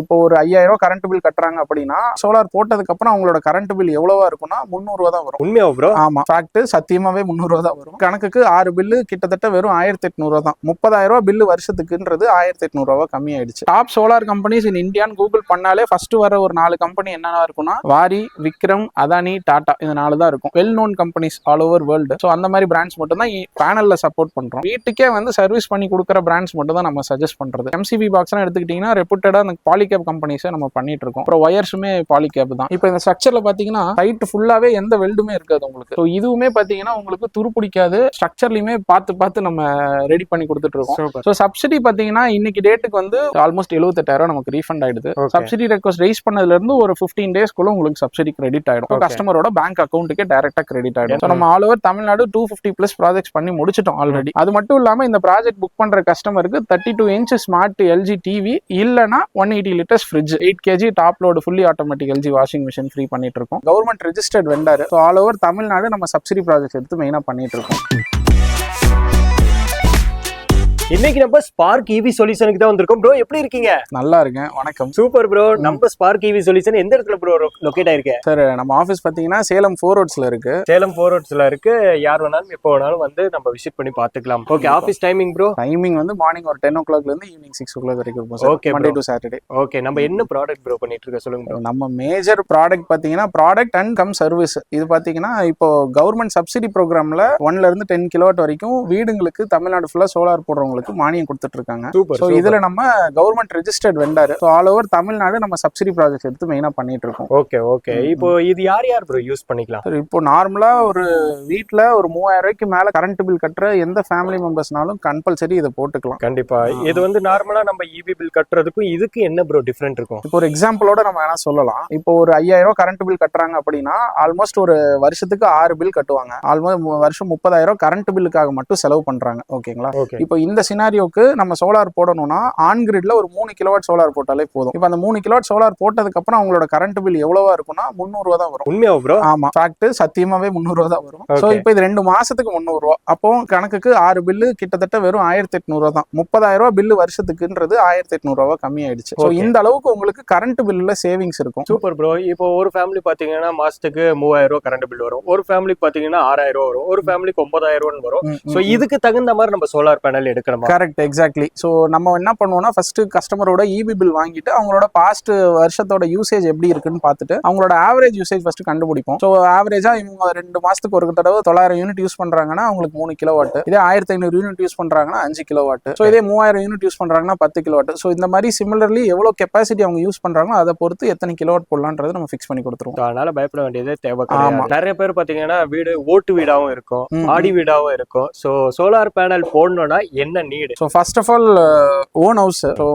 இப்போ ஒரு 5000 current bill கட்டுறாங்க அப்படின்னா சோலார் போட்டதுக்கு அப்புறம் அவங்களோட கரண்ட் பில் எவ்வளவா இருக்கும்னா 300 ரூபா தான் வரும். உண்மையா ப்ரோ? ஆமா, ஃபேக்ட். சத்தியமாவே 300 ரூபா தான் வரும். கணக்குக்கு 6 பில்லு கிட்டத்தட்ட வெறும் 1800 ரூபா தான். 30,000 பில்லு வருஷத்துக்குன்றது 1800 ரூபா கம்மி ஆயிடுச்சு. டாப் சோலார் கம்பெனிஸ் இன் இந்தியான்னு கூகுள் பண்ணாலே ஃபர்ஸ்ட் வர ஒரு 4 கம்பெனி என்னென்ன இருக்கும்னா வாரி, விக்ரம், அதானி, டாடா. இந்த 4 தான் இருக்கும். Well known companies all over world. So அந்த மாதிரி பிராண்ட்ஸ் மட்டும் தான் பேனல்ல சப்போர்ட் பண்றோம். வீட்டுக்கே வந்து சர்வீஸ் பண்ணி கொடுக்குற பிராண்ட்ஸ் மட்டும் தான் நம்ம சஜஸ்ட் பண்றது. எம்சிபி பாக்ஸ் எடுத்துக்கிட்டீங்கன்னா ரெப்யூட்டடா அந்த பாலிகேப் கம்பெனிஸை நம்ம பண்ணிட்டு இருக்கோம். அப்புறம் ஒயர்ஸுமே பாலிகேப் தான். இப்போ இந்த ஸ்ட்ரக்சர்ல பாத்தீங்கன்னா ஹைட் ஃபுல்லாவே எந்த வெல்டுமே இருக்காது உங்களுக்கு. ஸோ இதுவுமே பாத்தீங்கன்னா உங்களுக்கு துருப்பிடிக்காது. ஸ்ட்ரக்சர்லயுமே பார்த்து நம்ம ரெடி பண்ணி கொடுத்துட்டு இருக்கோம். ஸோ சப்சிடி பாத்தீங்கன்னா இன்னைக்கு டேட்டுக்கு வந்து ஆல்மோஸ்ட் 78,000 நமக்கு ரீஃபண்ட் ஆயிடுது. சப்சிடி ரெக்வஸ்ட் ரைஸ் பண்ணதுல இருந்து ஒரு 15 டேஸ்க்குள்ள உங்களுக்கு சப்சிடி கிரெடிட் ஆயிடும். கஸ்டமரோட பேங்க் அக்கௌண்ட்டுக்கே டைரக்டா கிரெடிட் ஆயிடும். ஸோ நம்ம ஆல் ஓவர் தமிழ்நாடு 250+ ப்ராஜெக்ட்ஸ் பண்ணி முடிச்சிட்டோம் ஆல்ரெடி. அது மட்டும் இல்லாம இந்த ப்ராஜெக்ட் புக் பண்ற கஸ்டமருக்கு 32 இன்ச் ஸ்மார்ட் எல்ஜி டிவி இல்லனா 180 litres fridge, 8 kg top load fully automatic LG washing machine free பண்ணிட்டு இருக்கோம். Government registered vendor. So all over Tamil Nadu நம்ம சப்சிடி ப்ராஜெக்ட் எடுத்து மெயினா பண்ணிட்டு இருக்கோம். இன்னைக்கு நம்ம ஸ்பார்க் ஈவி சொல்யூஷனுக்கு தான் வந்திருக்கோம். ப்ரோ எப்படி இருக்கீங்க? நல்லா இருக்கேன், வணக்கம். Super bro. நம்ம ஸ்பார்க் ஈவி சொல்யூஷன் எந்த இடத்துல ப்ரோ லொகேட் ஆயிருக்கு? சார் நம்ம ஆஃபீஸ் பாத்தீங்கன்னா சேலம் 4 ரோட்ஸ்ல இருக்கு. சேலம் 4 ரோட்ஸ்ல இருக்கு. யார் வேணாலும் எப்போ வேணாலும் வந்து நம்ம விசிட் பண்ணி பாத்துக்கலாம். Okay, office timing bro? Timing வந்து மார்னிங் ஒரு 10 o'clock இருந்து ஈவினிங் 6 o'clock வரைக்கும் இருக்கும் sir. Okay, Monday to Saturday. Okay, நம்ம என்ன ப்ராடக்ட் ப்ரோ பண்ணிட்டு இருக்க சொல்லுங்க. நம்ம மேஜர் ப்ராடக்ட் பாத்தீங்கன்னா ப்ராடக்ட் அண்ட் கம் சர்வீஸ். இது பாத்தீங்கன்னா இப்போ கவர்மெண்ட் சப்சிடி ப்ரோக்ராம்ல 1ல இருந்து 10 கிலோவாட் வரைக்கும் வீடுங்களுக்கு தமிழ்நாடு ஃபுல்லா சோலார் போடுறவங்களுக்கு மானியம் கொடுத்துட்டு இருக்காங்க. சோ இதுல நம்ம government registered vendor. So all over Tamil Nadu நம்ம சப்சிடி ப்ராஜெக்ட் எடுத்து மெயினா பண்ணிட்டு இருக்கோம். Okay okay. இப்போ இது யார் ப்ரோ யூஸ் பண்ணிக்கலாம்? இப்போ நார்மலா ஒரு வீட்ல ஒரு 3000 ரூபாய்க்கு மேல கரண்ட் பில் கட்டுற எந்த ஃபேமிலி மெம்பர்ஸ்னாலும் கம்பல்சரி இதை போட்டுக்கலாம். கண்டிப்பா. இது வந்து நார்மலா நம்ம ஈபி பில் கட்டுறதுக்கும் இதுக்கு என்ன ப்ரோ டிஃபரெண்ட் இருக்கும்? இப்போ ஒரு எக்ஸாம்பிளோட நம்ம வேணா சொல்லலாம். இப்போ ஒரு 5000 கரண்ட் பில் கட்டுறாங்க அப்படின்னா ஆல்மோஸ்ட் ஒரு வருஷத்துக்கு 6 பில் கட்டுவாங்க. ஆல்மோஸ்ட் வருஷம் 30,000 கரண்ட் பில்லுக்காக மட்டும் செலவு பண்றாங்க. ஓகேங்களா? இப்போ இந்த சினாரியோக்கு நம்ம சோலார் போடணும்னா ஆன் கிரிட்ல ஒரு 3 கிலோவாட் சோலார் போட்டாலே போதும். இப்போ அந்த 3 கிலோவாட் சோலார் போட்டதுக்கு அப்புறம் அவங்களோட கரண்ட் பில் எவ்வளவா இருக்கும்னா 300 ரூபா தான் வரும். உண்மையா ப்ரோ? ஆமா, ஃபேக்ட். சத்தியமாவே 300 ரூபா தான் வரும். சோ இப்போ இது 2 மாசத்துக்கு 300 ரூபா. அப்போ கணக்குக்கு 6 பில்லு கிட்டத்தட்ட வெறும் 1800 ரூபா தான். 30,000 பில்லு வருஷத்துக்குன்றது 1800 ரூபா கம்மி ஆயிடுச்சு. சோ இந்த அளவுக்கு உங்களுக்கு கரண்ட் பில்லுல சேவிங்ஸ் இருக்கும். Super bro. இப்போ ஒரு ஃபேமிலி பாத்தீங்கன்னா மாசத்துக்கு 3000 ரூபா கரண்ட் பில் வரும். ஒரு ஃபேமிலி பாத்தீங்கன்னா 6000 ரூபா வரும். ஒரு ஃபேமிலிக்கு 9000 ரூபா வரும். சோ இதுக்கு தகுந்த மாதிரி நம்ம சோலார் பேனல் எடுக்கணுமா? Correct, exactly. சோ நம்ம என்ன பண்ணுவோம்னா ஃபர்ஸ்ட் கஸ்டமரோட ஈபி பில் வாங்கிட்டு அவங்களோட பாஸ்ட் வருஷத்தோட யூசேஜ் எப்படி இருக்குன்னு பார்த்துட்டு அவங்களோட ஆவரேஜ் யூசேஜ் ஃபர்ஸ்ட் கண்டுபிடிப்போம். ஸோ ஆவரேஜா இவங்க 2 மாசத்துக்கு ஒரு தடவை 900 யூனிட் யூஸ் பண்றாங்கன்னா அவங்களுக்கு 3 கிலோவாட். இதே 1500 யூனிட் யூஸ் பண்றாங்கன்னா 5 கிலோவாட். ஸோ இதே 3000 யூனிட் யூஸ் பண்றாங்கன்னா 10 கிலோவாட். ஸோ இந்த மாதிரி சிமிலர்லி எவ்வளவு கெப்பாசிட்டி அவங்க யூஸ் பண்றாங்களோ அதை பொறுத்து எத்தனை கிலோவாட் போடலான்றதை நம்ம ஃபிக்ஸ் பண்ணி கொடுத்துருவோம். அதனால பயப்பட வேண்டியதே தேவை கிடையாது. நிறைய பேர் பாத்தீங்கன்னா வீடு ஓட்டு வீடாவும் இருக்கும், ஆடி வீடாவும் இருக்கும். ஸோ சோலார் பேனல் போடணும்னா என்ன need? So first of all own house. So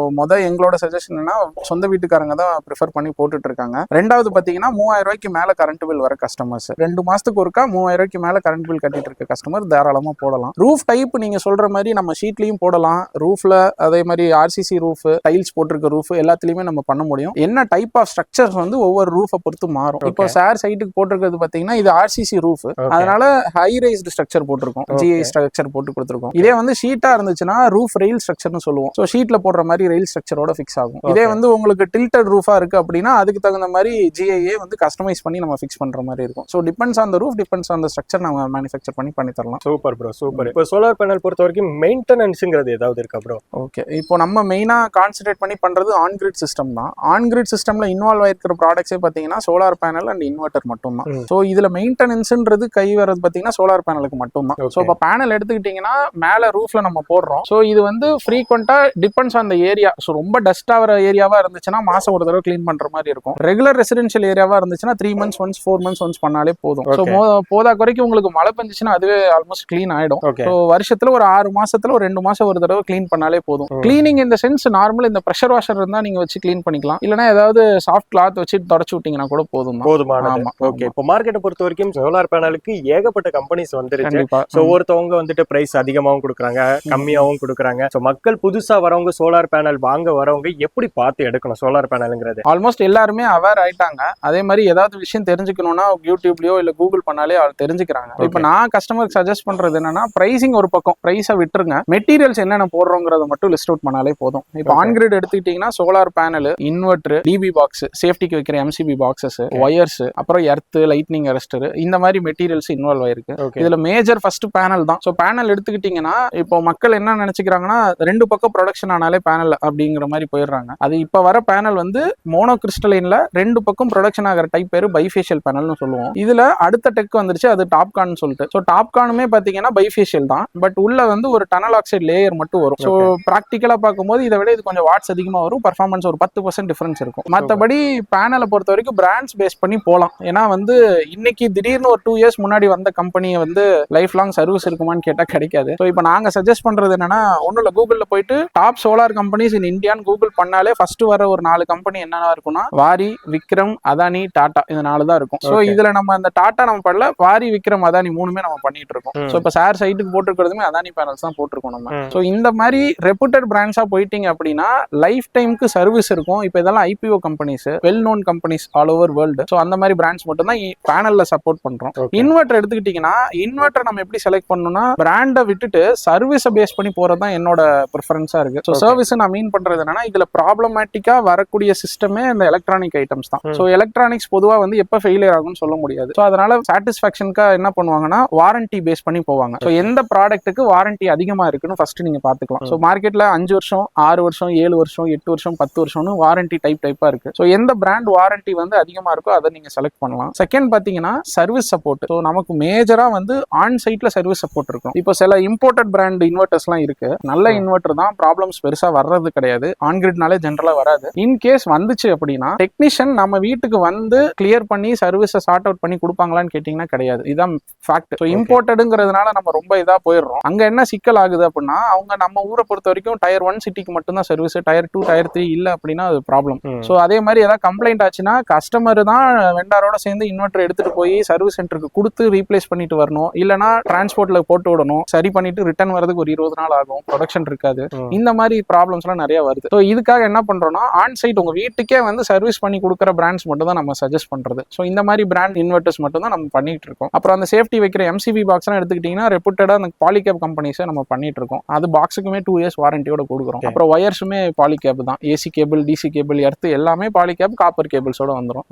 எங்களோட சஜஷன் என்ன, சொந்த வீட்டுக்காரங்க தான் ப்ரிஃபர் பண்ணி போட்டுட்டு இருக்காங்க. ரெண்டாவது பாத்தீங்கன்னா 3000 ரூபாய்க்கு மேல கரண்ட் பில் வர கஸ்டமர்ஸ் 2 மாசத்துக்கு ஒருக்கா 3000 ரூபாய்க்கு மேல கரண்ட் பில் கட்டிட்டு இருக்க கஸ்டமர் தாராளமா போடலாம். ரூஃப் டைப் நீங்க சொல்ற மாதிரி நம்ம ஷீட்லயும் போடலாம். ரூஃப்ல அதே மாதிரி ஆர்சிசி ரூஃப், டைல்ஸ் போட்டிருக்க ரூஃப் எல்லாத்துலயுமே நம்ம பண்ண முடியும். என்ன டைப் ஆஃப் ஸ்ட்ரக்சர்ஸ் வந்து ஒவ்வொரு ரூஃபை பொறுத்து மாறும். இப்போ சார் சைட்டுக்கு போட்டிருக்கிறது பாத்தீங்கன்னா இது ஆர்சிசி ரூஃப், அதனால ஹை ரைஸ்டு ஸ்ட்ரக்சர் போட்டிருக்கோம், ஜிஐ ஸ்ட்ரக்சர் போட்டு கொடுத்துருக்கோம். இதே வந்து ஷீட்டா இருந்துச்சுன்னா ரூஃப் ரெயில் ஸ்ட்ரக்சர்னு சொல்லுவோம். ஸோ ஷீட்ல போடுற மாதிரி ரெயில் ஸ்ட்ரக்சரோட ஃபிக்ஸ் ஆகும். இதே வந்து உங்களுக்கு டில்டட் ரூஃபா இருக்கு அப்படின்னா அதுக்கு தகுந்த மாதிரி ஜிஐஏ வந்து கஸ்டமைஸ் பண்ணி நம்ம ஃபிக்ஸ் பண்ற மாதிரி இருக்கும். So depends on the roof, depends on the structure நம்ம மேனுஃபேக்சர் பண்ணி தரலாம். Super bro, super. இப்போ சோலார் பேனல் பொறுத்த வரைக்கும் மெயின்டெனன்ஸ்ங்கிறது ஏதாவது இருக்கா ப்ரோ? ஓகே, இப்போ நம்ம மெயினா கான்சென்ட்ரேட் பண்ணி பண்றது ஆன் கிரிட் சிஸ்டம் தான். ஆன் கிரிட் சிஸ்டம்ல இன்வால்வ் ஆயிருக்கிற ப்ராடக்ட்ஸே பாத்தீங்கன்னா சோலார் பேனல் அண்ட் இன்வெர்டர் மட்டும் தான். ஸோ இதுல மெயின்டெனன்ஸ்ன்றது கை வரது பாத்தீங்கன்னா சோலார் பேனலுக்கு மட்டும் தான். ஸோ இப்போ பேனல் எடுத்துக்கிட்டீங்கன்னா மேல ரூஃப்ல நம்ம போடுறோம். ஸோ இது வந்து ஃப்ரீக்வெண்டா depends on the area. So ரொம்ப டஸ்ட் ஆகிற ஏரியாவா இருந்துச்சுன்னா மாசம் ஒரு தடவை கிளீன் பண்ற மாதிரி இருக்கும். ரெகுலர் ரெசிடென்ஷியல் ஏரியாவா இருந்துச்சுன்னா 3 months ஒன்ஸ் 4 months ஒன்ஸ் பண்ணாலே போதும். ஸோ போதா குறைக்கு உங்களுக்கு மழை பெஞ்சிச்சுன்னா அதுவே ஆல்மோஸ்ட் கிளீன் ஆயிடும். ஸோ வருஷத்துல ஒரு 6 மாசத்துல ஒரு 2 மாசம் ஒரு தடவை கிளீன் பண்ணாலே போதும். கிளீனிங் இந்த சென்ஸ் நார்மல் இந்த ப்ரெஷர் வாஷர் இருந்தா நீங்க வச்சு கிளீன் பண்ணிக்கலாம். இல்லைன்னா ஏதாவது சாஃப்ட் கிளாத் வச்சு தொடச்சு விட்டீங்கன்னா கூட போதும். போதுமானது. ஓகே, இப்போ மார்க்கெட்டை பொறுத்த வரைக்கும் சோலார் பேனலுக்கு ஏகப்பட்ட கம்பெனிஸ் வந்துருச்சு. ஸோ ஒருத்தவங்க வந்துட்டு பிரைஸ் அதிகமாகவும் கொடுக்குறாங்க, கம்மியாகவும் கம்மியாவும் கொடுக்குறாங்க. ஸோ மக்கள் புதுசா வரவங்க சோலார் பேனல் வாங்க வரவங்க எப்படி பார்த்து எடுக்கணும் சோலார் பேனலுங்கிறது? ஆல்மோஸ்ட் எல்லாருமே அவேர் ஆயிட்டாங்க. அதே மாதிரி ஏதாவது விஷயம் தெரிஞ்சுக்கணும்னா யூடியூப்லயோ இல்ல கூகுள் பண்ணாலே தெரிஞ்சுக்கிறாங்க. இப்போ நான் கஸ்டமருக்கு சஜஸ்ட் பண்றது என்னன்னா, பிரைசிங் ஒரு பக்கம், பிரைஸை விட்டுருங்க, மெட்டீரியல்ஸ் என்னென்ன போடுறோங்கிறத மட்டும் லிஸ்ட் அவுட் பண்ணாலே போதும். இப்போ ஆன்கிரிட் எடுத்துக்கிட்டீங்கன்னா solar panel, inverter, DB box, சேஃப்டிக்கு வைக்கிற எம்சிபி பாக்ஸஸ், ஒயர்ஸ், அப்புறம் எர்த், லைட்னிங் அரெஸ்டர், இந்த மாதிரி மெட்டீரியல்ஸ் இன்வால்வ் ஆயிருக்கு. இதுல மேஜர் ஃபர்ஸ்ட் பேனல் தான். ஸோ பேனல் எடுத்துக்கிட்டீங்கன்னா இப்போ மக்கள் என்ன நினைச்சுக்கிறாங்கன்னா, ரெண்டு பக்கம் ப்ரொடக்ஷன் ஆனாலே பேனல் அப்படிங்கிற மாதிரி போயிடுறாங்க. அது இப்போ வர பேனல் வந்து மோனோ கிறிஸ்டலைன்ல ரெண்டு பக்கம் ப்ரொடக்ஷன் ஆகிற டைப் பேரு பைஃபேஷியல் பேனல்னு சொல்லுவோம். இதுல அடுத்த டெக் வந்துருச்சு, அது டாப்கான் சொல்லிட்டு. ஸோ டாப்கானுமே பாத்தீங்கன்னா பைஃபேஷியல் தான், பட் உள்ள வந்து ஒரு டனல் ஆக்சைடு லேயர் மட்டும் வரும். ஸோ ப்ராக்டிக்கலா பார்க்கும்போது இதை விட இது கொஞ்சம் வாட்ஸ் அதிகமா வரும், பர்ஃபார்மன்ஸ் ஒரு 10% டிஃபரன்ஸ் இருக்கும். மற்றபடி பேனலை பொறுத்த வரைக்கும் பிராண்ட்ஸ் பேஸ் பண்ணி போகலாம். ஏன்னா வந்து இன்னைக்கு திடீர்னு ஒரு 2 இயர்ஸ் முன்னாடி வந்த கம்பெனியை வந்து லைஃப் லாங் சர்வீஸ் இருக்குமான்னு கேட்டா கிடைக்காது. ஸோ இப்போ நாங்க சஜஸ்ட் பண்றது என்னன்னா, ஒன்றும் இல்லை, கூகுள்ல போயிட்டு டாப் சோலார் கம்பெனிஸ் இன் இந்தியான்னு கூகுள் பண்ணாலே ஃபர்ஸ்ட் வர ஒரு 4 கம்பெனி என்னென்ன இருக்கும்னா, வாரி, விக்ரம், அதானி, டாடா, இது 4 தான் இருக்கும். ஸோ இதுல நம்ம அந்த டாடா நம்ம பண்ணல, வாரி, விக்ரம், அதானி 3மே நம்ம பண்ணிட்டு இருக்கோம். ஸோ இப்போ சார் சைட்டுக்கு போட்டுருக்கிறதுமே அதானி பேனல்ஸ் தான் போட்டிருக்கோம் நம்ம. ஸோ இந்த மாதிரி ரெப்யூட்டட் பிராண்ட்ஸா போயிட்டீங்க அப்படின்னா லைஃப் டைமுக்கு சர்வீஸ் இருக்கும். இப்போ இதெல்லாம் IPO companies, well known companies all over world. So அந்த மாதிரி பிராண்ட்ஸ் மட்டும் தான் பேனல்ல சப்போர்ட் பண்றோம். இன்வெர்டர் எடுத்துக்கிட்டீங்கன்னா, இன்வெர்டர் நம்ம எப்படி செலக்ட் பண்ணணும்னா, பிராண்டை விட்டுட்டு சர்வீஸை பேஸ் பண்ணி போறது தான் என்னோட ப்ரிஃபரன்ஸா இருக்கு. ஸோ சர்வீஸ் நான் மீன் பண்றது என்னன்னா, இதுல ப்ராப்ளமேட்டிக்கா வரக்கூடிய சிஸ்டமே இந்த எலக்ட்ரானிக் ஐட்டம்ஸ் தான். ஸோ எலக்ட்ரானிக்ஸ் பொதுவா வந்து எப்ப ஃபெயிலியர் ஆகும்னு சொல்ல முடியாது. ஸோ அதனால சாட்டிஸ்ஃபேக்ஷனுக்கா என்ன பண்ணுவாங்கன்னா, வாரண்டி பேஸ் பண்ணி போவாங்க. ஸோ எந்த ப்ராடக்ட்டுக்கு வாரண்டி அதிகமா இருக்குன்னு ஃபர்ஸ்ட் நீங்க பாத்துக்கலாம். ஸோ மார்க்கெட்ல 5 வருஷம், 6 வருஷம், 7 வருஷம், 8 வருஷம், 10 வருஷம்னு வாரண்டி டைப்பா இருக்கு. ஸோ எந்த பிராண்ட் வாரண்டி வந்து அதிகமா இருக்கோ அதை நீங்க செலக்ட் பண்ணலாம். செகண்ட் பாத்தீங்கன்னா சர்வீஸ் சப்போர்ட். ஸோ நமக்கு மேஜரா வந்து ஆன் சைட்ல சர்வீஸ் சப்போர்ட் இருக்கும். இப்போ சில இம்போர்ட்டட் பிராண்ட் இன்வெர்டர்ஸ்லாம் இருக்கு, நல்ல இன்வெர்டர் தான், ப்ராப்ளம்ஸ் பெருசா வர்றது கிடையாது, ஆன்கிரிட்னாலே ஜென்ரலா வராது. இன் கேஸ் வந்துச்சு அப்படின்னா டெக்னீஷியன் நம்ம வீட்டுக்கு வந்து கிளியர் பண்ணி சர்வீஸை சார்ட் அவுட் பண்ணி கொடுப்பாங்களான்னு கேட்டீங்கன்னா கிடையாது. இதுதான் ஃபேக்ட். ஸோ இம்போர்ட்டடுங்கிறதுனால நம்ம ரொம்ப இதா போயிடுறோம். அங்க என்ன சிக்கல் ஆகுது அப்படின்னா, அவங்க நம்ம ஊரை பொறுத்த வரைக்கும் டயர் 1 சிட்டிக்கு மட்டும் தான் சர்வீஸ், டயர் 2 டயர் 3 இல்ல அப்படின்னா அது ப்ராப்ளம். ஸோ அதே மாதிரி ஏதாவது கம்ப்ளைண்ட் ஆச்சுன்னா கஸ்டமர் தான் வெண்டாரோட சேர்ந்து இன்வெர்டர் எடுத்துட்டு போய் சர்வீஸ் சென்டருக்கு கொடுத்து ரீப்ளேஸ் பண்ணிட்டு வரணும், இல்லனா டிரான்ஸ்போர்ட்ல போட்டு விடணும், சரி பண்ணிட்டு ரிட்டர்ன் வரதுக்கு ஒரு 20 நாள் ஆகும், ப்ரொடக்ஷன் இருக்காது. இந்த மாதிரி ப்ராப்ளம்ஸ் எல்லாம் நிறைய வருது. ஸோ இதுக்காக என்ன பண்றோம்னா, ஆன் சைட் உங்க வீட்டுக்கே வந்து சர்வீஸ் பண்ணி கொடுக்குற பிராண்ட்ஸ் மட்டும் தான் நம்ம சஜஸ்ட் பண்றது. ஸோ இந்த மாதிரி பிராண்ட் இன்வெர்டர்ஸ் மட்டும் தான் நம்ம பண்ணிட்டு இருக்கோம். அப்புறம் அந்த சேஃப்டி வைக்கிற எம்சிபி பாக்ஸ் எல்லாம் எடுத்துக்கிட்டீங்கன்னா ரெப்யூட்டடா அந்த பாலிகேப் கம்பெனிஸை நம்ம பண்ணிட்டு இருக்கோம். அது பாக்ஸுக்குமே 2 இயர்ஸ் வாரண்டியோட கொடுக்குறோம். அப்புறம் ஒயர்ஸுமே பாலிகேப் தான், AC cable, DC cable, earth எல்லாமே பாலிகேப், காப்பர் கேபிள்ஸோட வந்துடும்.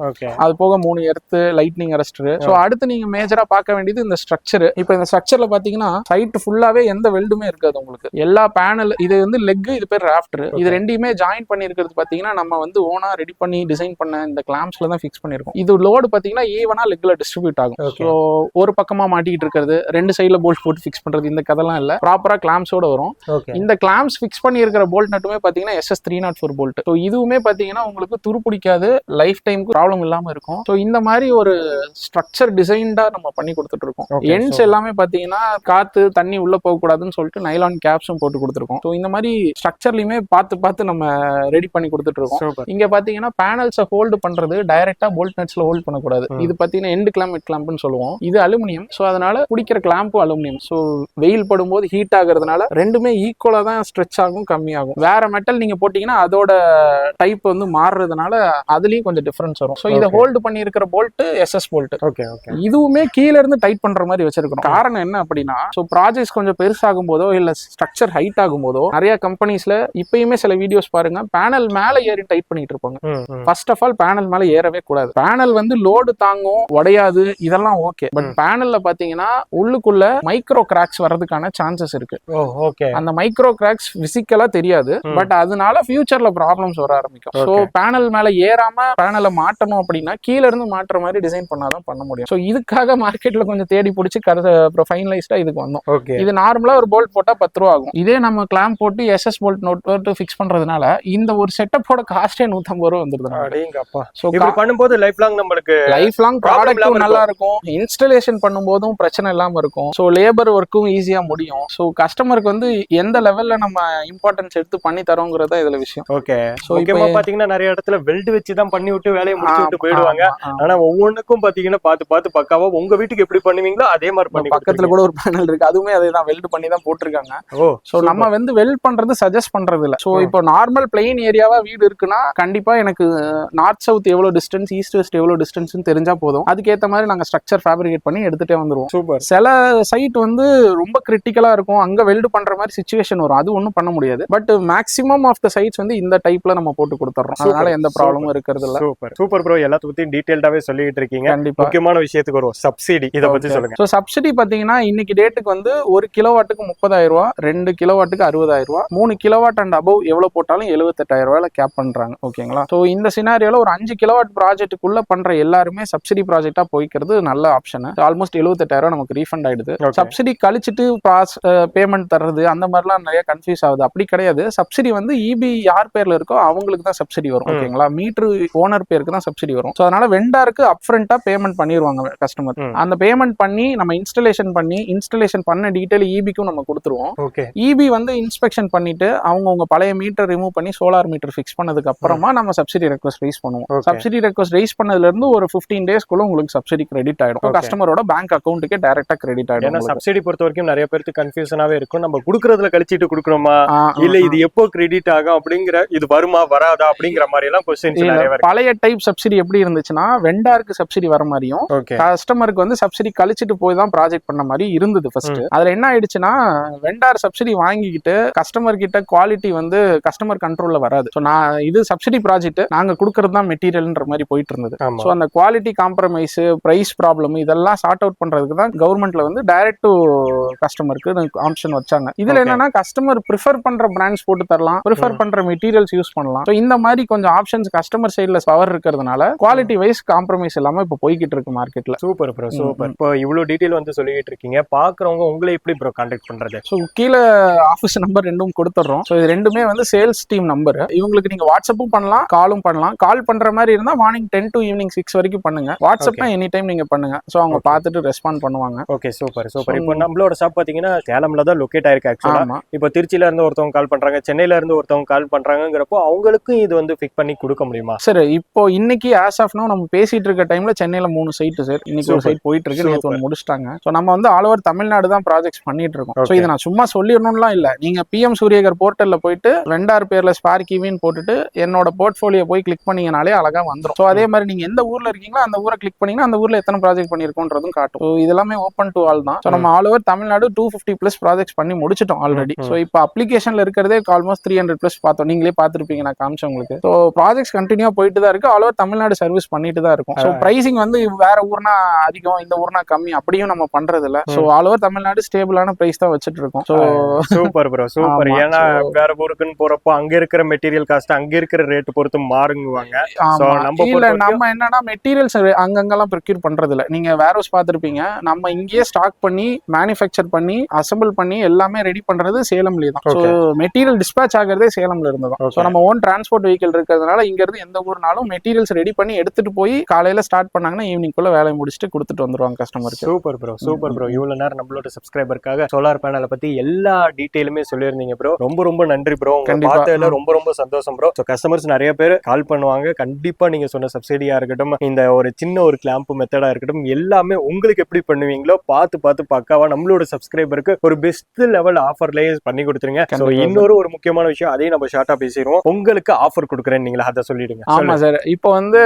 அது போக 3 எர்த், லைட்னிங் அரெஸ்டர். ஸோ அடுத்து நீங்க மேஜரா பார்க்க வேண்டியது இந்த ஸ்ட்ரக்சர். இப்போ இந்த ஸ்ட்ரக்சர்ல பாத்தீங்கன்னா சைட் ஃபுல்லாவே எந்த வெல்டுமே இருக்காது உங்களுக்கு. எல்லா பேனல், இது வந்து லெக், இது பேர் ராஃப்டர், இது ரெண்டையுமே ஜாயின் பண்ணி இருக்கிறது பாத்தீங்கன்னா நம்ம வந்து ஓனா ரெடி பண்ணி டிசைன் பண்ண இந்த கிளாம்ஸ்ல தான் ஃபிக்ஸ் பண்ணிருக்கோம். இது லோடு பாத்தீங்கன்னா ஈவனா லெக்ல டிஸ்ட்ரிபியூட் ஆகும். ஸோ ஒரு பக்கமா மாட்டிக்கிட்டு இருக்கிறது, 2 சைடுல போல்ட் போட்டு ஃபிக்ஸ் பண்றது, இந்த கதெல்லாம் இல்ல, ப்ராப்பரா கிளாம்ஸோட வரும். இந்த கிளாம்ஸ் ஃபிக்ஸ் பண்ணி இருக்கிற போல்ட் நட்டுமே பாத்தீங்கன்னா SS 304 போல்ட். ஸோ இதுவுமே பாத்தீங்கன்னா உங்களுக்கு துரு பிடிக்காது, லைஃப் டைமுக்கு ப்ராப்ளம் இல்லாம இருக்கும். ஸோ இந்த மாதிரி ஒரு ஸ்ட்ரக்சர் டிசைன்டா நம்ம பண்ணி கொடுத்துட்டு இருக்கோம். எண்ட்ஸ் எல்லாமே பாத்தீங்கன்னா காத்து தண்ணி உள்ள போக கூடாதுன்னு சொல்லிட்டு நைலான் கேப்ஸும் போட்டு கொடுத்துருக்கோம். ஸோ இந்த மாதிரி ஸ்ட்ரக்சர்லயுமே பார்த்து நம்ம ரெடி பண்ணி கொடுத்துட்டு இருக்கோம். இங்க பாத்தீங்கன்னா பேனல்ஸை ஹோல்டு பண்றது டைரக்டா போல்ட் நட்ஸ்ல ஹோல்ட் பண்ணக்கூடாது. இது பாத்தீங்கன்னா எண்ட் கிளாம்ப், மிட் கிளாம்ப்னு சொல்லுவோம். இது அலுமினியம். ஸோ அதனால பிடிக்கிற கிளாம்பும் அலுமினியம். ஸோ வெயில் படும்போது ஹீட் ஆகுறதுனால ரெண்டுமே ஈக்குவலா தான் ஸ்ட்ரெச் ஆகும், கம்மியாகும். வேற மெட்டல் நீங்க போட்டீங்கன்னா அதோட டைப் வந்து மாறுறதுனால அதுலயும் கொஞ்சம் டிஃபரன்ஸ் வரும். ஸோ இதை ஹோல்டு பண்ணி இருக்கிற போல்ட் SS போல்ட். இதுவுமே கீழ இருந்து டைட் பண்ற மாதிரி வச்சிருக்கணும். காரணம் என்ன அப்படின்னா, ஸோ ப்ராஜெக்ட்ஸ் கொஞ்சம் பெருசாகும் போதோ இல்ல ஸ்ட்ரக்சர் ஹைட் ஆகும் போதோ நிறைய கம்பெனிஸ்ல இப்பயுமே சில வீடியோஸ் பாருங்க, பேனல் மேல ஏறி டைட் பண்ணிட்டு இருப்பாங்க. ஃபர்ஸ்ட் ஆஃப் ஆல் பேனல் மேல ஏறவே கூடாது. பேனல் வந்து லோடு தாங்கும், உடையாது, இதெல்லாம் ஓகே. பட் பேனல்ல பாத்தீங்கன்னா உள்ளுக்குள்ள மைக்ரோ கிராக்ஸ் வர்றதுக்கான சான்சஸ் இருக்கு. அந்த மைக்ரோ கிராக்ஸ் பிசிக்கலா தெரியாது, பட் அதனால ஃபியூச்சர்ல ப்ராப்ளம்ஸ் வர ஆரம்பிக்கும். ஸோ பேனல் மேல ஏறாம பேனலை மாட்டணும் அப்படின்னா கீழ இருந்து மாற்ற மாதிரி டிசைன் பண்ணாதான் பண்ண முடியும். ஸோ இதுக்காக மார்க்கெட்ல கொஞ்சம் தேடி பிடிச்சி ஃபைனலைஸ்டா இதுக்கு வந்தோம். இது நார்மலா ஒரு போல்ட் போட்டா 10 ரூபா ஆகும். இதே நம்ம கிளாம்ப் போட்டு SS போல்ட் நோட் ஃபிக்ஸ் பண்றதுனால இந்த ஒரு செட்டப்போட காஸ்டே 150 ரூபா வந்துருது. ஸோ பண்ணும்போது லைஃப் லாங் நம்மளுக்கு லைஃப் லாங் ப்ராடக்ட்டும் நல்லா இருக்கும், இன்ஸ்டலேஷன் பண்ணும்போதும் பிரச்சனை இல்லாம இருக்கும். ஸோ லேபர் ஒர்க்கும் ஈஸியா முடியும். ஸோ கஸ்டமருக்கு வந்து எந்த லெவல்ல நம்ம இம்பார்ட்டன்ஸ் எடுத்து பண்ணி தரோங்கிறதா இதுல விஷயம். ஓகே. ஸோ இப்போ பாத்தீங்கன்னா நிறைய இடத்துல வெல்டு வச்சு தான் பண்ணி விட்டு வேலையை முடிச்சு விட்டு போயிடுவாங்க. ஆனா ஒவ்வொன்றுக்கும் பாத்தீங்கன்னா பார்த்து பக்காவா உங்க வீட்டுக்கு எப்படி பண்ணுவீங்களோ அதே மாதிரி பண்ணி. பக்கத்துல கூட ஒரு பேனல் இருக்கு, அதுவுமே அதே தான் வெல்டு பண்ணி தான் போட்டிருக்காங்க. ஓ சோ நம்ம வந்து வெல் பண்றது சஜஸ்ட் பண்றது இல்ல. சோ இப்போ நார்மல் பிளெயின் ஏரியாவா வீடு இருக்குன்னா கண்டிப்பா எனக்கு நார்த் சவுத் எவ்வளவு டிஸ்டன்ஸ், ஈஸ்ட் வெஸ்ட் எவ்வளவு டிஸ்டன்ஸ் தெரிஞ்சா போதும். அதுக்கேற்ற மாதிரி நாங்க ஸ்ட்ரக்சர் ஃபேப்ரிகேட் பண்ணி எடுத்துட்டே வந்துருவோம். சூப்பர். சில சைட் வந்து ரொம்ப கிரிட்டிக்கலா இருக்கும், அங்க வெல்டு பண்ற மாதிரி சிச்சுவேஷன் வரும், அது ஒன்றும் பண்ண முடியாது. But maximum of the sites வந்து இந்த டைப்ல நம்ம போட்டு கொடுத்துறோம், அதனால எந்த ப்ராப்ளமும் இருக்கிறது இல்ல. சூப்பர் சூப்பர் ப்ரோ, எல்லாத்த பத்தி டீடைல்டாவே சொல்லிட்டு இருக்கீங்க. கண்டிப்பா. முக்கியமான விஷயத்துக்கு வரும், சப்சிடி, இத பத்தி சொல்லுங்க. சோ சப்சிடி பாத்தீங்கன்னா இன்னைக்கு டேட்டுக்கு வந்து 1 கிலோவாட்டுக்கு 30,000 ரூபாய், 2 கிலோவாட்டுக்கு 60,000 ரூபாய், 3 கிலோவாட் அண்ட் அபவ் எவ்வளவு போட்டாலும் 78,000 ரூபாயில கேப் பண்றாங்க. ஓகேங்களா? சோ இந்த சினாரியோல ஒரு 5 கிலோவாட் ப்ராஜெக்ட்டுக்குள்ள பண்ற எல்லாருமே சப்சிடி ப்ராஜெக்டா போய்க்கிறது நல்ல ஆப்ஷன். ஆல்மோஸ்ட் 78,000 நமக்கு ரீஃபண்ட் ஆயிடுது. சப்சிடி கழிச்சிட்டு பேமெண்ட் தர்றது அந்த மாதிரிலாம் நிறைய கன்ஃபியூஸ் ஆகுது. அப்படி கிடையாது. சப்சிடி வந்து இபி யார் பேர்ல இருக்கோ அவங்களுக்கு தான் சப்சிடி வரும். ஓகேங்களா? மீட்டர் ஓனர் பேருக்கு தான் சப்சிடி வரும். சோ அதனால வெண்டாருக்கு அப்ஃப்ரண்டா பேமெண்ட் பண்ணிடுவாங்க கஸ்டமர். அந்த பேமெண்ட் பண்ணி நம்ம இன்ஸ்டாலேஷன் பண்ண டீடைல் இபிக்கும் நம்ம கொடுத்துருவோம். இபி வந்து இன்ஸ்பெக்ஷன் பண்ணிட்டு அவங்க பழைய மீட்டர் ரிமூவ் பண்ணி சோலார் மீட்டர் ஃபிக்ஸ் பண்ணதுக்கு அப்புறமா நம்ம சப்சிடி ரெக்வஸ்ட் ரைஸ் பண்ணுவோம். சப்சிடி ரெக்வஸ்ட் ரைஸ் பண்ணதுல இருந்து ஒரு 15 டேஸ்க்குள்ள உங்களுக்கு சப்சிடி கிரெடிட் ஆயிடும். கஸ்டமரோட பேங்க் அக்கவுண்ட்டுக்கே டைரக்டா கிரெடிட் ஆயிடும். ஏன்னா சப்சிடி பொறுத்த வரைக்கும் நிறைய பேருக்கு கன்ஃபியூஷனாவே இருக்கும், நம்ம குடுக்கறதுல கழிச்சிட்டு குடுக்கணுமா இல்ல இது எப்போ கிரெடிட் ஆகும் அப்படிங்கிற, இது வருமா வராதா அப்படிங்கிற மாதிரி எல்லாம் क्वेश्चंस நிறைய இருக்கு. பழைய டைப் சப்சிடி எப்படி இருந்துச்சுன்னா வெண்டாருக்கு சப்சிடி வர மாதிரியும் கஸ்டமருக்கு வந்து சப்சிடி கழிச்சிட்டு போய் தான் ப்ராஜெக்ட் பண்ண மாதிரி இருந்தது ஃபர்ஸ்ட். அதுல என்ன ஆயிடுச்சுன்னா வெண்டார் சப்சிடி வாங்கிக்கிட்டு கஸ்டமர் கிட்ட குவாலிட்டி வந்து கஸ்டமர் கண்ட்ரோல்ல வராது. சோ நான் இது சப்சிடி ப்ராஜெக்ட் நாங்க கொடுக்கறது தான் மெட்டீரியல்ன்ற மாதிரி போயிட்டு இருந்தது. சோ அந்த குவாலிட்டி காம்ப்ரமைஸ், பிரைஸ் ப்ராப்ளம் இதெல்லாம் சார்ட் அவுட் பண்றதுக்கு தான் கவர்மெண்ட்ல வந்து டைரக்ட் டு கஸ்டமருக்கு ஆப்ஷன் வச்சாங்க. இதுல என்னன்னா கஸ்டமர் ப்ரிஃபர் பண்ற பிராண்ட்ஸ் போட்டு தரலாம், ப்ரிஃபர் பண்ற மெட்டீரியல்ஸ் யூஸ் பண்ணலாம். சோ இந்த மாதிரி கொஞ்சம் ஆப்ஷன்ஸ் கஸ்டமர் சைடுல பவர் இருக்கிறதுனால குவாலிட்டி வைஸ் காம்ப்ரமைஸ் இல்லாம இப்ப போய்கிட்டு இருக்கு மார்க்கெட்ல. Super bro, super. இப்போ இவ்வளவு டீடைல் வந்து சொல்லிட்டு இருக்கீங்க, பாக்குறவங்க உங்களை எப்படி ப்ரோ கான்டாக்ட் பண்றது? சோ கீழ ஆபீஸ் நம்பர் ரெண்டும் கொடுத்துறோம். சோ இது ரெண்டுமே வந்து சேல்ஸ் டீம் நம்பர். இவங்களுக்கு நீங்க வாட்ஸ்அப்பும் பண்ணலாம், காலும் பண்ணலாம். கால் பண்ற மாதிரி இருந்தா மார்னிங் 10 to ஈவினிங் 6 வரைக்கும் பண்ணுங்க. வாட்ஸ்அப்னா எனி டைம் நீங்க பண்ணுங்க. சோ அவங்க பார்த்துட்டு ரெஸ்பாண்ட் பண்ணுவாங்க. Okay, super super. இப்போ நம்மளோட ஷாப் பாத்தீங்கன்னா சேலம்ல தான் லொகேட் ஆயிருக்கு ஆக்சுவலா. இப்போ திருச்சியில இருந்து ஒருத்தவங்க கால் பண்றாங்க, சென்னையில இருந்து ஒருத்தவங்க கால் பண்றாங்கங்கறப்போ அவங்களுக்கும் இது வந்து ஃபிக்ஸ் பண்ணி கொடுக்க முடியுமா? சார் இப்போ இன்னைக்கு ஆஸ் ஆஃப் நோ நம்ம பேசிட்டு இருக்க டைம்ல சென்னையில 3 சைட் சார். இன்னைக்கு ஒரு சைட் போயிட்டு இருக்கு, நேத்து ஒன்னு முடிச்சிட்டாங்க. சோ நம்ம வந்து ஆல் ஓவர் தமிழ்நாடு தான் ப்ராஜெக்ட்ஸ் பண்ணிட்டு இருக்கோம். சோ இத நான் சும்மா சொல்லிரணும்லாம் இல்ல. நீங்க பிஎம் சூரியகர் போர்ட்டல்ல போயிட்டு வெண்டார் பேர்ல ஸ்பார்க் ஈவின்னு போட்டுட்டு என்னோட போர்ட்ஃபோலியோ போய் கிளிக் பண்ணீங்கனாலே அழகா வந்துரும். சோ அதே மாதிரி நீங்க எந்த ஊர்ல இருக்கீங்களோ அந்த ஊரை கிளிக் பண்ணீங்கன்னா அந்த ஊர்ல எத்தனை ப்ராஜெக்ட் பண்ணிருக்கோன்றதும் காட்டும். சோ இது எல்லாமே ஓபன் டு ஆல் தான். சோ நம்ம ஆல் ஓவர் தமிழ்நாடு 250+ ப்ராஜெக்ட்ஸ் பண்ணி முடிச்சிட்டோம் ஆல்ரெடி. சோ இப்போ அப்ளிகேஷன்ல இருக்கிறதே ஆல்மோஸ்ட் 300+ பார்த்தோம். நீங்களே பார்த்திருப்பீங்க, நான் காமிச்சேன் உங்களுக்கு. சோ ப்ராஜெக்ட்ஸ் கண்டினியூ போயிட்டு தான் இருக்கு. ஆல் ஓவர் தமிழ்நாடு சர்வீஸ் பண்ணிட்டு தான் இருக்கும். சோ பிரைசிங் வந்து வேற ஊர்னா அதிகம், இந்த ஊர்னா கம்மி அப்படியும் நம்ம பண்றது இல்ல. சோ ஆல் ஓவர் தமிழ்நாடு ஸ்டேபிளான பிரைஸ் தான் வச்சிட்டு இருக்கோம். So super bro, super. ஏன்னா வேற ஊருக்குன்னு போறப்போ அங்க இருக்கிற மெட்டீரியல் காஸ்ட் அங்க இருக்கிற ரேட் பொறுத்து மாறுங்குவாங்க. சோ நம்ம என்னன்னா மெட்டீரியல்ஸ் அங்கங்கெல்லாம் ப்ரொக்யூர் பண்றது இல்ல. நீங்க வேர் ஹவுஸ் பார்த்திருப்பீங்க, நம்ம இங்கேயே ஸ்டாக் பண்ணி மேனுஃபேக்சர் பண்ணி அசெம்பிள் பண்ணி எல்லாமே ரெடி பண்றது சேலம்லயே தான். சோ மெட்டீரியல் டிஸ்பேச் ஆகிறதே சேலம்ல இருந்து தான். சோ நம்ம ஓன் டிரான்ஸ்போர்ட் வெஹிக்கிள் இருக்கிறதுனால இங்க இருந்து எந்த ஊர்னாலும் மெட்டீரியல்ஸ் ரெடி பண்ணி எடுத்துட்டு போய் காலையில ஸ்டார்ட் பண்ணாங்கன்னா ஈவினிங் குள்ள வேலையை முடிச்சுட்டு கொடுத்துட்டு வந்துருவாங்க கஸ்டமருக்கு. Super bro, super bro. இவ்வளவு நேரம் நம்மளோட சப்ஸ்கிரைபருக்காக சோலார் பேனலை பத்தி எல்லா டீடைலுமே சொல்லியிருந்தீங்க ப்ரோ. ரொம்ப ரொம்ப நன்றி ப்ரோ. பார்த்ததுல ரொம்ப ரொம்ப சந்தோஷம் ப்ரோ. கஸ்டமர்ஸ் நிறைய பேர் கால் பண்ணுவாங்க. கண்டிப்பா நீங்க சொன்ன சப்சிடியா இருக்கட்டும், இந்த ஒரு சின்ன ஒரு கிளாம்ப் மெத்தடா இருக்கட்டும், எல்லாமே உங்களுக்கு எப்படி பண்ணுவீங்களோ பார்த்து பக்காவா நம்மளோட சப்ஸ்கிரைபருக்கு ஒரு பெஸ்ட் லெவல் ஆஃபர்லயே பண்ணி கொடுத்துருங்க. இன்னொரு ஒரு முக்கியமான விஷயம், அதையும் நம்ம ஷார்ட்டா பேசிடுவோம். உங்களுக்கு ஆஃபர் கொடுக்குறேன், நீங்களா அதை சொல்லிடுங்க. ஆமா சார், இப்போ வந்து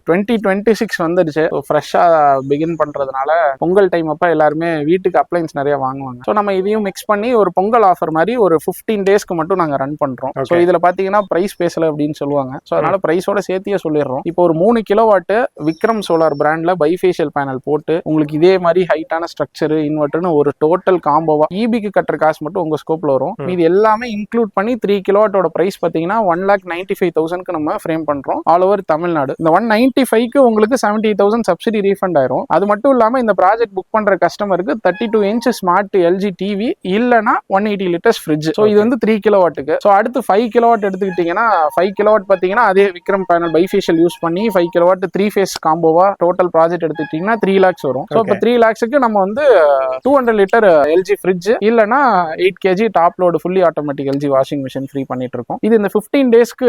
2026 வந்துடுச்சு. ஃப்ரெஷ்ஷா பிகின் பண்றதுனால பொங்கல் டைம் அப்ப எல்லாருமே வீட்டுக்கு அப்ளைன்ஸ் நிறைய வாங்குவாங்க. ஸோ நம்ம இதையும் மிக்ஸ் பண்ணி ஒரு பொங்கல் ஆஃபர் மாதிரி ஒரு 15 டேஸ்க்கு மட்டும் நாங்க ரன் பண்றோம். ஸோ இதுல பாத்தீங்கன்னா பிரைஸ் பேசல அப்படின்னு சொல்லுவாங்க. ஸோ அதனால பிரைஸோட சேர்த்தியே சொல்லிடுறோம். இப்போ ஒரு 3 கிலோவாட் விக்ரம் சோலார் பிராண்ட்ல பைஃபேஷியல் பேனல் போட்டு உங்களுக்கு இதே மாதிரி ஹைட்டான ஸ்ட்ரக்சர் இன்வெர்டர்னு ஒரு டோட்டல் காம்போவா இபிக்கு கட்டுற காசு மட்டும் உங்க ஸ்கோப்ல வரும். இது எல்லாமே இன்க்ளூட் பண்ணி 3 கிலோவாட்டோட பிரைஸ் பாத்தீங்கன்னா 1,95,000 நம்ம ஃப்ரேம் பண்றோம் ஆல் ஓவர் தமிழ்நாடு. இந்த 195க்கு உங்களுக்கு 70,000 சப்சிடி ரீஃபண்ட் ஆயிரும். அது மட்டும் இல்லாம இந்த ப்ராஜெக்ட் புக் பண்ற கஸ்டமருக்கு 32 இன்ச் ஸ்மார்ட் எல்ஜி டிவி இல்லனா 180 லிட்டர்ஸ் ஃப்ரிட்ஜ். ஸோ இது வந்து 3 கிலோவாட்டுக்கு. ஸோ அடுத்து 5 கிலோவாட் எடுத்துக்கிட்டீங்கன்னா 5 கிலோவாட் பாத்தீங்கன்னா அதே விக்ரம் பேனல் பைஃபேஷியல் யூஸ் பண்ணி 5 கிலோவாட் 3 ஃபேஸ் காம்போவா டோட்டல் ப்ராஜெக்ட் எடுத்துக்கிட்டீங்கன்னா 3 lakhs வரும். ஸோ இப்போ 3 lakhsக்கு நம்ம வந்து 200 லிட்டர் எல்ஜி ஃப்ரிட்ஜ் இல்லனா 8 kg top load fully automatic LG washing machine free பண்ணிட்டு இருக்கோம். இது இந்த 15 டேஸ்க்கு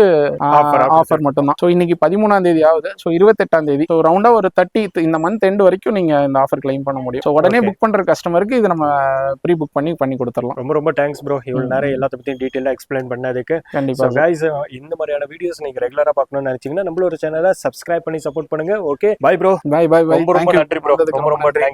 ஆஃபர் மட்டும் தான். ஸோ இன்னைக்கு 13ஆம் தேதி ஆகுது. ஸோ 28ஆம் தேதி. ஸோ ரவுண்டா ஒரு 30th இந்த மந்த் எண்ட் வரைக்கும் நீங்க இந்த ஆஃபர் கிளைம் பண்ண முடியும். ஸோ உடனே புக் பண்ற கஸ்டமருக்கு இது நம்ம ப்ரீ புக் பண்ணி பண்ணி கொடுத்துடலாம். ரொம்ப ரொம்ப தேங்க்ஸ் ப்ரோ, இவ்வளவு நேரம் எல்லாத்த பத்தியும் டீடைலா எக்ஸ்பிளைன் பண்ணதுக்கு. கண்டிப்பா கைஸ், இந்த மாதிரியான வீடியோஸ் நீங்க ரெகுலரா பார்க்கணும்னு நினைச்சீங்கன்னா நம்மளோட சேனலை சப்ஸ்கிரைப் பண்ணி சப்போர்ட் பண்ணுங்க. Okay, bye bro. Bye bye bye. ரொம்ப ரொம்ப நன்றி ப்ரோ, ரொம்ப ரொம்ப தேங்க்ஸ்.